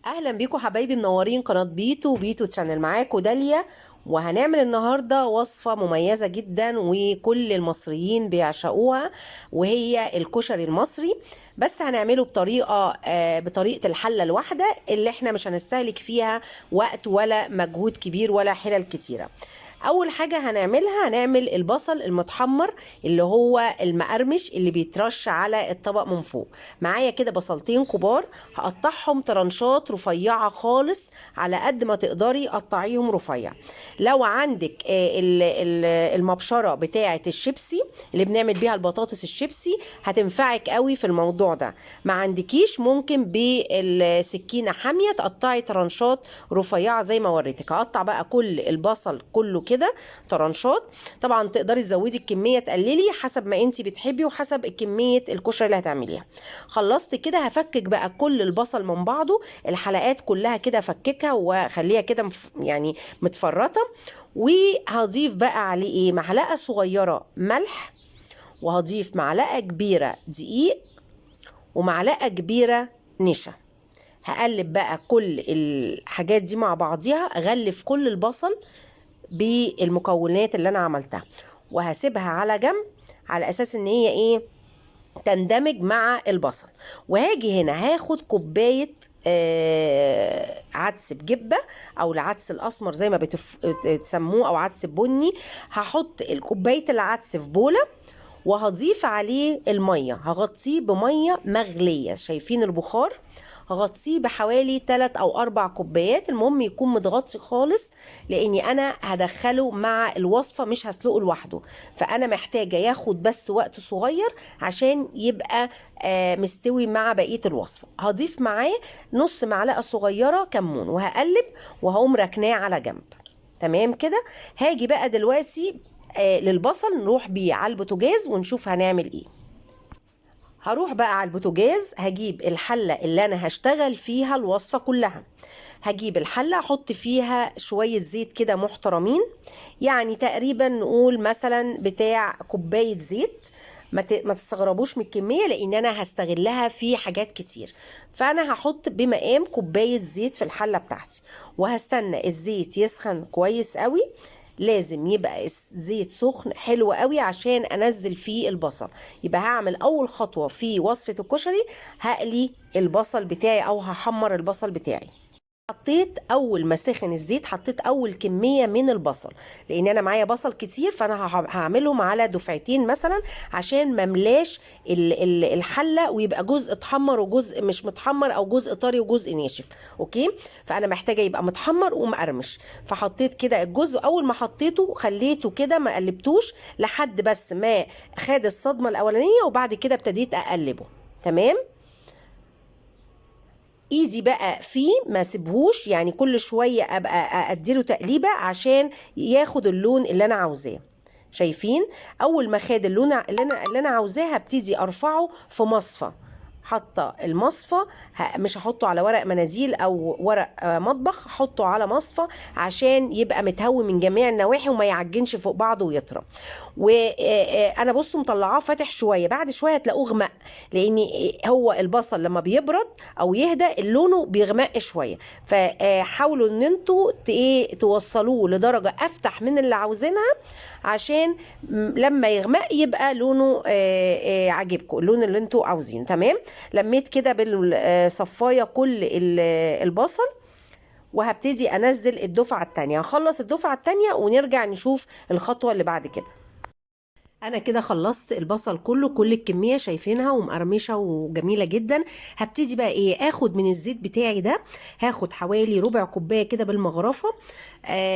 اهلا بيكم حبايبي منورين قناه بيتو تشانل. معاكم داليا، وهنعمل النهارده وصفه مميزه جدا وكل المصريين بيعشقوها، وهي الكشري المصري. بس هنعمله بطريقه الحله الواحده اللي احنا مش هنستهلك فيها وقت ولا مجهود كبير ولا حلل كتيره. اول حاجه هنعمل البصل المتحمر اللي هو المقرمش اللي بيترش على الطبق من فوق. معايا كده بصلتين كبار، هقطعهم طرنشات رفيعه خالص على قد ما تقدري قطعيهم رفيع. لو عندك المبشره بتاعه الشيبسي اللي بنعمل بيها البطاطس الشيبسي هتنفعك قوي في الموضوع ده. ما عندكيش ممكن بالسكينه حاميه تقطعي طرنشات رفيعه زي ما وريتك. هقطع بقى كل البصل كله كده طرنشات. طبعا تقدري تزودي الكميه تقللي حسب ما انت بتحبي وحسب كميه الكشري اللي هتعمليها. خلصت كده هفكك بقى كل البصل من بعضه، الحلقات كلها كده فككها وخليها كده يعني متفرطه. وهضيف بقى عليه معلقه صغيره ملح، وهضيف معلقه كبيره دقيق، ومعلقه كبيره نشا. هقلب بقى كل الحاجات دي مع بعضيها، اغلف كل البصل بالمكونات اللي انا عملتها، وهسيبها على جنب على اساس ان هي تندمج مع البصل. وهاجي هنا هاخد كوبايه عدس بجبه او العدس الاسمر زي ما بتسموه او عدس بني. هحط كوبايه العدس في بوله، وهضيف عليه الميه، هغطيه بميه مغليه. شايفين البخار؟ هغطيه بحوالي 3 أو 4 كوبايات، المهم يكون متغطي خالص، لاني انا هدخله مع الوصفه مش هسلقه لوحده، فانا محتاجه ياخد بس وقت صغير عشان يبقى مستوي مع بقيه الوصفه. هضيف معاه نص معلقه صغيره كمون، وهقلب وهقوم ركناه على جنب. تمام كده. هاجي بقى دلوقتي للبصل، نروح بيه على البوتاجاز ونشوف هنعمل ايه. هروح بقى على البوتاجاز، هجيب الحلة اللي انا هشتغل فيها الوصفة كلها. هجيب الحلة احط فيها شوية زيت كده محترمين، يعني تقريبا نقول مثلا بتاع كوباية زيت. ما تستغربوش من الكمية لان انا هستغلها في حاجات كتير. فانا هحط بمقام كوباية زيت في الحلة بتاعتي، وهستنى الزيت يسخن كويس قوي. لازم يبقى الزيت سخن حلو قوي عشان انزل فيه البصل. يبقى هعمل اول خطوة في وصفة الكشري، هقلي البصل بتاعي او هحمر البصل بتاعي. حطيت اول ما سخن الزيت، حطيت اول كميه من البصل، لان انا معايا بصل كتير، فانا هعملهم على دفعتين مثلا عشان مملاش الحله، ويبقى جزء اتحمر وجزء مش متحمر، او جزء طري وجزء ناشف. اوكي، فانا محتاجه يبقى متحمر ومقرمش. فحطيت كده الجزء، اول ما حطيته خليته كده ما قلبتوش لحد بس ما خد الصدمه الاولانيه، وبعد كده ابتديت اقلبه. تمام. ايدي بقى فيه ما سيبهوش، يعني كل شويه ابقى اديله تقليبه عشان ياخد اللون اللي انا عاوزاه. شايفين؟ اول ما خد اللون اللي انا عاوزاه، هبتدي ارفعه في مصفى. حاطه المصفى، مش هحطه على ورق مناديل او ورق مطبخ، هحطه على مصفى عشان يبقى متهوي من جميع النواحي وما يعجنش فوق بعضه ويطرى. وانا بصوا مطلعاه فاتح شويه، بعد شويه هتلاقوه غمق، لان هو البصل لما بيبرد او يهدى لونه بيغمق شويه. فحاولوا ان انتوا توصلوه لدرجه افتح من اللي عاوزينها، عشان لما يغمق يبقى لونه عاجبكم، اللون اللي انتوا عاوزينه. تمام. لميت كده بالصفايه كل البصل، وهبتدي انزل الدفعه التانية. هخلص الدفعه التانية ونرجع نشوف الخطوه اللي بعد كده. انا كده خلصت البصل كله، كل الكميه شايفينها ومقرمشه وجميله جدا. هبتدي بقى اخد من الزيت بتاعي ده، هاخد حوالي ربع كوبايه كده بالمغرفه،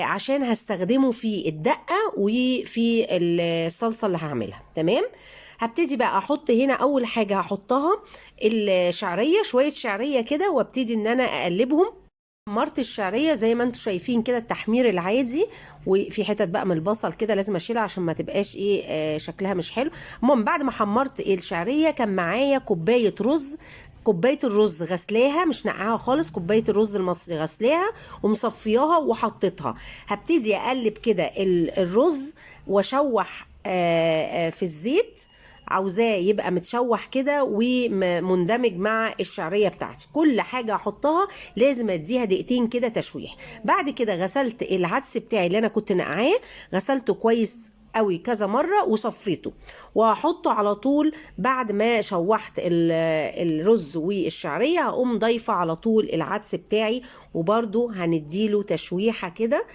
عشان هستخدمه في الدقه وفي الصلصه اللي هعملها. تمام. هبتدي بقى احط هنا اول حاجه هحطها الشعريه، شويه شعريه كده، وابتدي ان انا اقلبهم. حمرت الشعريه زي ما انتم شايفين كده، التحمير العادي، وفي حتت بقى من البصل كده لازم اشيلها عشان ما تبقاش شكلها مش حلو. المهم بعد ما حمرت الشعريه كان معايا كوبايه رز. كوبايه الرز غسلاها، مش نقعها خالص، كوبايه الرز المصري غسلاها ومصفياها وحطيتها. هبتدي اقلب كده الرز واشوح في الزيت عاوزاه يبقى متشوح كده ومندمج مع الشعريه بتاعتي. كل حاجه احطها لازم اديها دقيقتين كده تشويح. بعد كده غسلت العدس بتاعي اللي انا كنت نقعاه، غسلته كويس قوي كذا مره وصفيته، وهحطه على طول بعد ما شوحت الرز والشعريه. هقوم ضايفه على طول العدس بتاعي، وبرده هنديله تشويحه كده.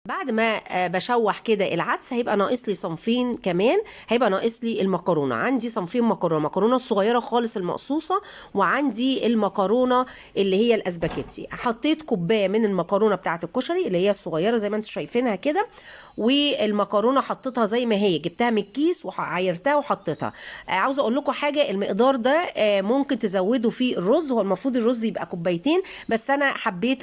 بعد ما بشوح كده العدس هيبقى ناقص لي صنفين كمان، هيبقى ناقص لي المكرونه. عندي صنفين مكرونه، مكرونه الصغيره خالص المقصوصه، وعندي المكرونه اللي هي الاسباجيتي. حطيت كوبايه من المكرونه بتاعه الكشري اللي هي الصغيره زي ما انتم شايفينها كده، والمكرونه حطيتها زي ما هي، جبتها من الكيس وعايرتها وحطيتها. عاوزه اقول لكم حاجه، المقدار ده ممكن تزودوا فيه الرز. هو المفروض الرز يبقى كوبايتين، بس انا حبيت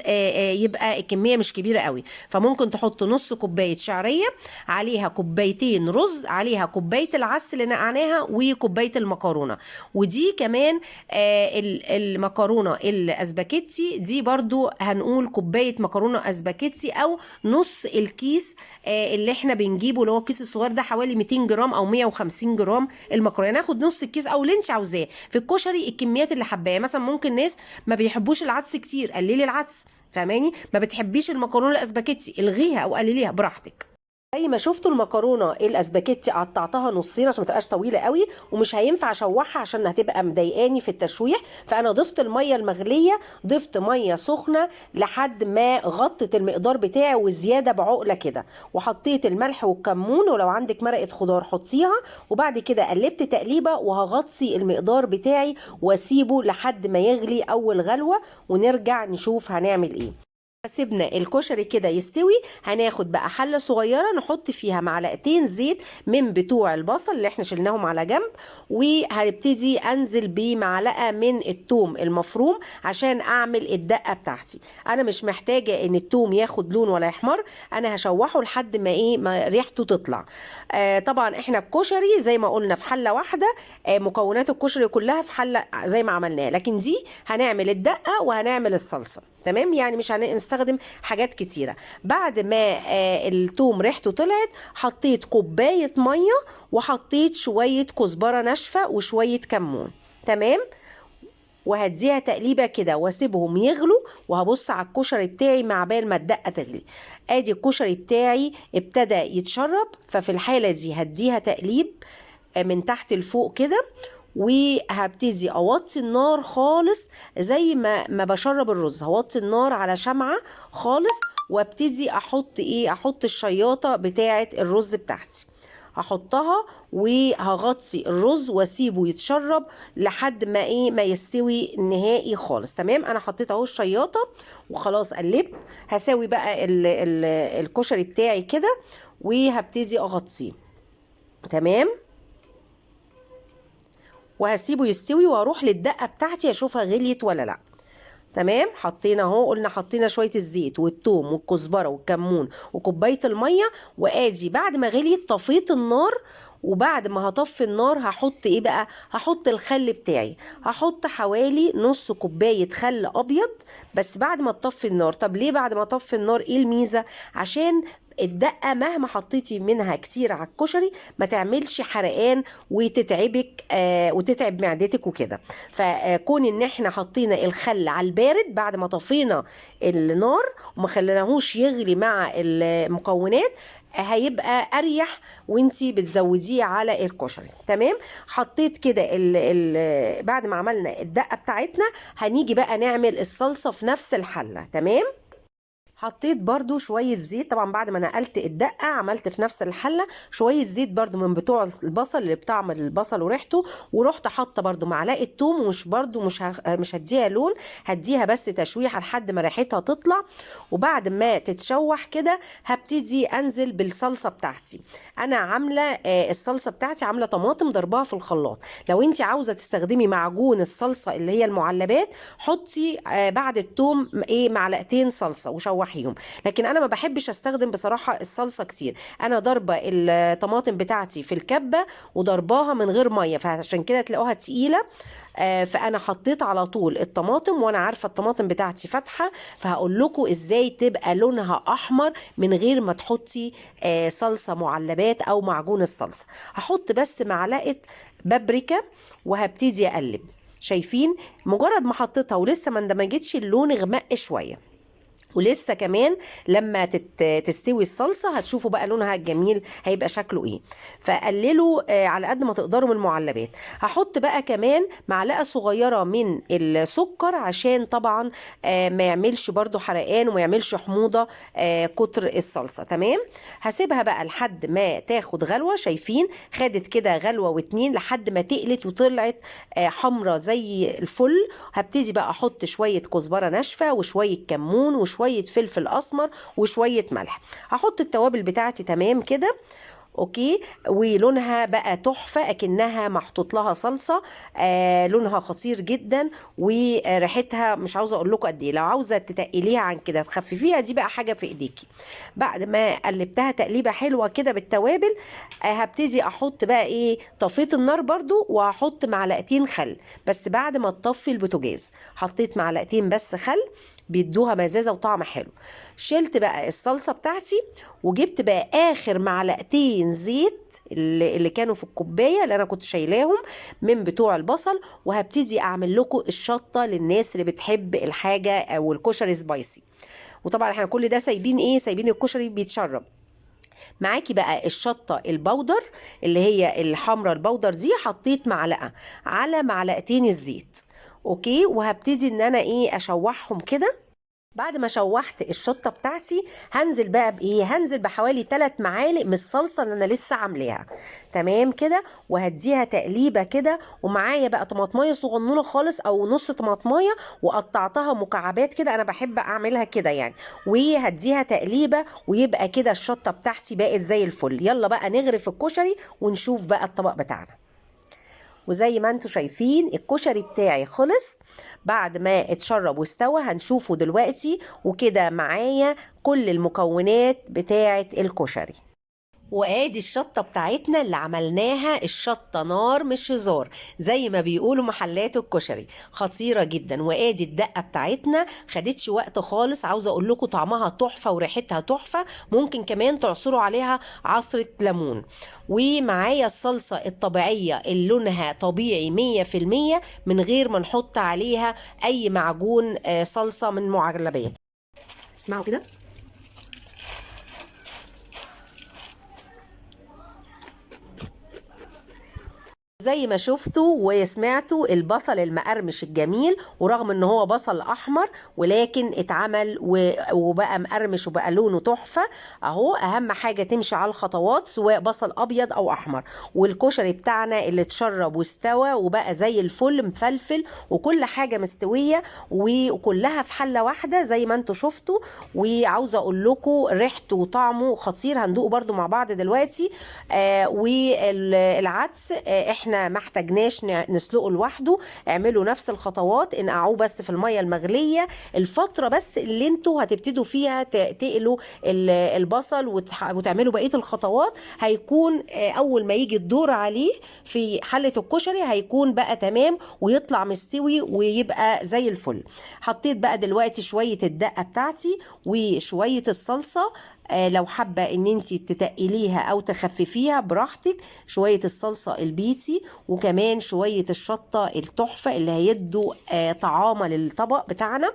يبقى الكميه مش كبيره قوي، فممكن تحطوا نص كوبايه شعريه عليها كوبايتين رز، عليها كوبايه العدس اللي نقعناها وكوبايه المكرونه. ودي كمان المكرونه الاسباجيتي دي برضو هنقول كوبايه مكرونه اسباجيتي او نص الكيس اللي احنا بنجيبه، اللي هو الكيس الصغير ده حوالي 200 جرام او 150 جرام المكرونه. ناخد نص الكيس او اللي انت عاوزاه في الكشري، الكميات اللي حباها. مثلا ممكن ناس ما بيحبوش العدس كتير، قللي العدس، فاهماني؟ ما بتحبيش المكرونه الاسباجيتي، الغيها او قلليها براحتك. زي ما شفتوا المكرونه الاسباجيتي قطعتها نصين عشان ما تبقاش طويله قوي، ومش هينفع اشوحها عشان هتبقى مضايقاني في التشويح. فانا ضفت الميه المغليه، ضفت ميه سخنه لحد ما غطت المقدار بتاعي وزياده بعقله كده، وحطيت الملح والكمون، ولو عندك مرقه خضار حطيها. وبعد كده قلبت تقليبه، وهغطي المقدار بتاعي واسيبه لحد ما يغلي اول غلوه، ونرجع نشوف هنعمل ايه. سيبنا الكشري كده يستوي، هناخد بقى حله صغيره نحط فيها معلقتين زيت من بتوع البصل اللي احنا شلناهم على جنب، وهنبتدي انزل بمعلقه من الثوم المفروم عشان اعمل الدقه بتاعتي. انا مش محتاجه ان الثوم ياخد لون ولا يحمر، انا هشوحه لحد ما ريحته تطلع. طبعا احنا الكشري زي ما قلنا في حله واحده، مكونات الكشري كلها في حله زي ما عملناها، لكن دي هنعمل الدقه وهنعمل الصلصه، تمام؟ يعني مش هنستخدم حاجات كتيرة. بعد ما الثوم ريحته طلعت، حطيت كوباية مية، وحطيت شوية كزبرة ناشفة وشوية كمون، تمام؟ وهديها تقليبه كده واسيبهم يغلوا، وهبص على الكشري بتاعي مع بال ما الدقه تغلي. ادي الكشري بتاعي ابتدى يتشرب، ففي الحاله دي هديها تقليب من تحت لفوق كده، وهبتدي اوطي النار خالص زي ما بشرب الرز. هوطي النار على شمعة خالص، وابتدي احط الشياطة بتاعة الرز بتاعتي، هحطها وهغطي الرز واسيبه يتشرب لحد ما يستوي نهائي خالص. تمام؟ انا حطيت اهو الشياطة وخلاص قلبت. هساوي بقى الكشري بتاعي كده، وهبتدي اغطيه، تمام؟ وهسيبه يستوي، واروح للدقه بتاعتي اشوفها غليت ولا لا. تمام؟ حطينا اهو، قلنا حطينا شويه الزيت والثوم والكزبره والكمون وكوبايه الميه. وادي بعد ما غليت طفيت النار، وبعد ما هطفي النار هحط ايه بقى؟ هحط الخل بتاعي. هحط حوالي نص كوبايه خل ابيض بس بعد ما تطفي النار. طب ليه بعد ما اطفي النار؟ ايه الميزه؟ عشان الدقه مهما حطيتي منها كتير على الكشري ما تعملش حرقان وتتعبك وتتعب معدتك وكده. فكون ان احنا حطينا الخل على البارد بعد ما طفينا النار وما خليناهوش يغلي مع المكونات، هيبقى اريح وانتي بتزوديه على الكشري. تمام؟ حطيت كده بعد ما عملنا الدقه بتاعتنا، هنيجي بقى نعمل الصلصه في نفس الحله. تمام؟ حطيت برضو شوية زيت، طبعا بعد ما نقلت الدقة عملت في نفس الحلة شوية زيت برضو من بتوع البصل اللي بتعمل البصل وريحته، ورحت حاطة برضو معلقة توم. ومش برضو مش هديها لون، هديها بس تشويحة لحد ما ريحتها تطلع. وبعد ما تتشوح كده هبتدي انزل بالصلصة بتاعتي. انا عاملة الصلصة بتاعتي عاملة طماطم ضربها في الخلاط. لو انت عاوزة تستخدمي معجون الصلصة اللي هي المعلبات، حطي بعد التوم معلقتين صلصة وشوحي تشوحيهم. لكن انا ما بحبش استخدم بصراحه الصلصه كتير، انا ضربه الطماطم بتاعتي في الكبه وضرباها من غير ميه، فعشان كده تلاقوها تقيله. فانا حطيت على طول الطماطم وانا عارفه الطماطم بتاعتي فاتحه، فهقول لكم ازاي تبقى لونها احمر من غير ما تحطي صلصه معلبات او معجون الصلصه. هحط بس معلقه بابريكا وهبتدي اقلب. شايفين مجرد ما حطيتها ولسه ما اندمجتش اللون غمق شويه، ولسه كمان لما تستوي الصلصه هتشوفوا بقى لونها الجميل هيبقى شكله ايه. فقللوا على قد ما تقدروا من المعلبات. هحط بقى كمان معلقه صغيره من السكر عشان طبعا ما يعملش برضو حرقان وما يعملش حموضه كتر الصلصه. تمام. هسيبها بقى لحد ما تاخد غلوه. شايفين خدت كده غلوه واتنين لحد ما تقلت وطلعت حمرة زي الفل. هبتدي بقى احط شويه كزبره ناشفه وشويه كمون وشويه فلفل اسمر وشويه ملح. هحط التوابل بتاعتي تمام كده. اوكي. ولونها بقى تحفه اكنها محطوط لها صلصه. لونها خطير جدا وريحتها مش عاوزه اقول لكم قد ايه. لو عاوزه تتقليها عن كده تخففيها دي بقى حاجه في ايديكي. بعد ما قلبتها تقليبه حلوه كده بالتوابل هبتدي احط بقى ايه، طفيت النار برضو وهحط معلقتين خل بس بعد ما تطفي البوتاجاز. حطيت معلقتين بس خل بيدوها مزازه وطعم حلو. شلت بقى الصلصه بتاعتي وجبت بقى اخر معلقتين زيت اللي كانوا في الكوبايه اللي انا كنت شايلاهم من بتوع البصل، وهبتدي اعمل لكم الشطه للناس اللي بتحب الحاجه او الكشري سبايسي. وطبعا احنا كل ده سايبين ايه، سايبين الكشري بيتشرب. معاكي بقى الشطه البودر اللي هي الحمراء البودر دي، حطيت معلقه على معلقتين الزيت. اوكي. وهبتدي ان انا ايه اشوحهم كده. بعد ما شوحت الشطه بتاعتي هنزل بقى بايه، هنزل بحوالي 3 معالق من الصلصه اللي انا لسه عاملاها. تمام كده. وهديها تقليبه كده. ومعايا بقى طماطميه صغنونه خالص او نص طماطميه وقطعتها مكعبات كده، انا بحب اعملها كده يعني. وهديها تقليبه ويبقى كده الشطه بتاعتي بقت زي الفل. يلا بقى نغرف الكشري ونشوف بقى الطبق بتاعنا. وزي ما انتم شايفين الكشري بتاعي خلص بعد ما اتشرب واستوى. هنشوفه دلوقتي. وكده معايا كل المكونات بتاعة الكشري. وادي الشطه بتاعتنا اللي عملناها، الشطه نار مش هزار زي ما بيقولوا محلات الكشري، خطيره جدا. وادي الدقه بتاعتنا خدتش وقت خالص. عاوزه اقول لكم طعمها تحفه وريحتها تحفه. ممكن كمان تعصروا عليها عصره ليمون. ومعايا الصلصه الطبيعيه اللي لونها طبيعي 100% من غير ما نحط عليها اي معجون صلصه من معلبات. اسمعوا كده. زي ما شفتوا وسمعتوا البصل المقرمش الجميل، ورغم ان هو بصل احمر ولكن اتعمل وبقى مقرمش وبقى لونه تحفة اهو. اهم حاجة تمشي على الخطوات سواء بصل ابيض او احمر. والكشري بتاعنا اللي اتشرب واستوى وبقى زي الفل مفلفل وكل حاجة مستوية وكلها في حلة واحدة زي ما انتوا شفتوا. وعاوزة اقول لكم ريحته وطعمه خطير. هندوقه برضو مع بعض دلوقتي. والعدس احنا ما احتاجناش نسلقه لوحده. اعملوا نفس الخطوات، انقعوه بس في الميه المغليه الفتره بس اللي انتوا هتبتدوا فيها تقلوا البصل وتعملوا بقيه الخطوات. هيكون اول ما يجي الدور عليه في حله الكشري هيكون بقى تمام ويطلع مستوي ويبقى زي الفل. حطيت بقى دلوقتي شويه الدقه بتاعتي وشويه الصلصه. لو حابة ان انتي تتقليها او تخففيها براحتك. شوية الصلصة البيتي وكمان شوية الشطة التحفة اللي هيدوا طعامة للطبق بتاعنا.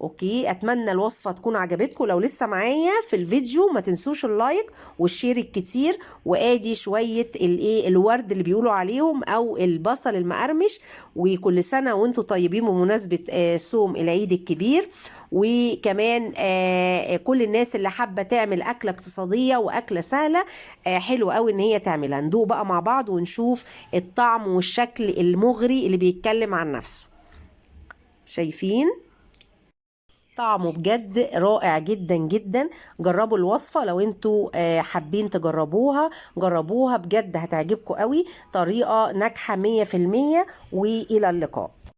اوكي. اتمنى الوصفة تكون عجبتكم. لو لسه معايا في الفيديو ما تنسوش اللايك والشير الكتير. وادي شوية الايه الورد اللي بيقولوا عليهم او البصل المقرمش. وكل سنة وانتم طيبين بمناسبة صوم العيد الكبير. وكمان كل الناس اللي حابة تعمل أكلة اقتصادية وأكلة سهلة حلوة قوي ان هي تعملها. ندوق بقى مع بعض ونشوف الطعم والشكل المغري اللي بيتكلم عن نفسه. شايفين طعمه بجد رائع جدا جدا. جربوا الوصفة لو انتوا حابين تجربوها. جربوها بجد هتعجبكم قوي. طريقة ناجحة 100%. وإلى اللقاء.